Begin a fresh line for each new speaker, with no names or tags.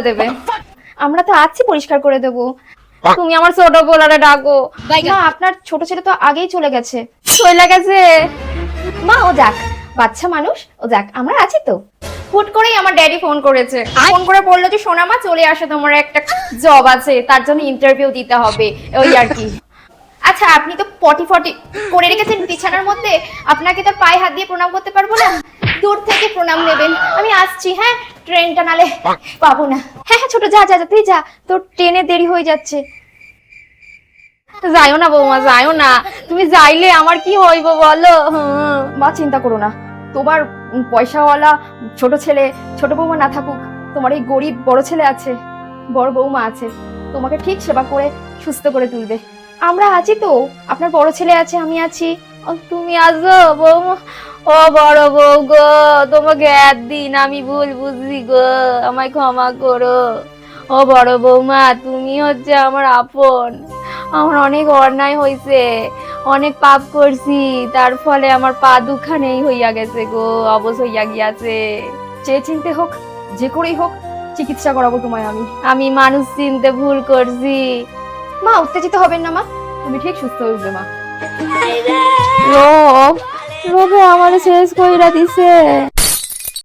দেবে। আমরা তো আছি, পরিষ্কার করে দেবো। তুমি আমার ছোট বোলারে ডাকো। মা আপনার ছোট ছেলে তো আগেই চলে গেছে। চলে গেছে মা, ও যাক, বাচ্চা মানুষ, ও যাক, আমরা আছি তো। হুট করেই আমার ড্যাডি ফোন করেছে, ফোন করে বললো যে সোনা মা চলে আসো, তোমার একটা জব আছে, তার জন্য ইন্টারভিউ দিতে হবে, ওই আর কি। আচ্ছা আপনি তো পটি ফটি করে রেখেছেন বিছানার মধ্যে, আপনাকে তো পায়ে হাত দিয়ে প্রণাম করতে পারবো না, দূর থেকে প্রণাম নেবেন। আমি আসছি, হ্যাঁ, ট্রেনটা নালে পাবো না। হ্যাঁ হ্যাঁ ছোট, যা যা যা, তুই যা, তোর ট্রেনে দেরি হয়ে যাচ্ছে। যাইও না বৌমা, যাইও না, তুমি যাইলে আমার কি হইব বলো। মা চিন্তা করো না, তোমার পয়সাওয়ালা ছোট ছেলে, ছোট বৌমা না থাকুক, তোমার এই গরিব বড় ছেলে আছে, বড় বৌমা আছে, তোমাকে ঠিক সেবা করে সুস্থ করে তুলবে। আমরা আছি তো, আপনার বড় ছেলে আছে, আমি আছি। তুমি আসো বৌমা। ও বড় বউ গো, তোমাকে একদিন আমি ভুল বুঝি গো, আমায় ক্ষমা করো। ও বড় বৌমা, তুমি হচ্ছে আমার আপন। আমার অনেক অন্যায় হয়েছে, অনেক পাপ করছি, তার ফলে আমার পা দুখানেই হইয়া গেছে গো, অবশ হইয়া গিয়াছে। যে চিনতে হোক, যে করেই হোক, চিকিৎসা করাবো তোমায় আমি। আমি মানুষ চিনতে ভুল করছি। মা উত্তেজিত হবেন না মা, তুমি ঠিক সুস্থ হয়ে উঠবে মা। রোবে আমার শেষ কইরা দিছে।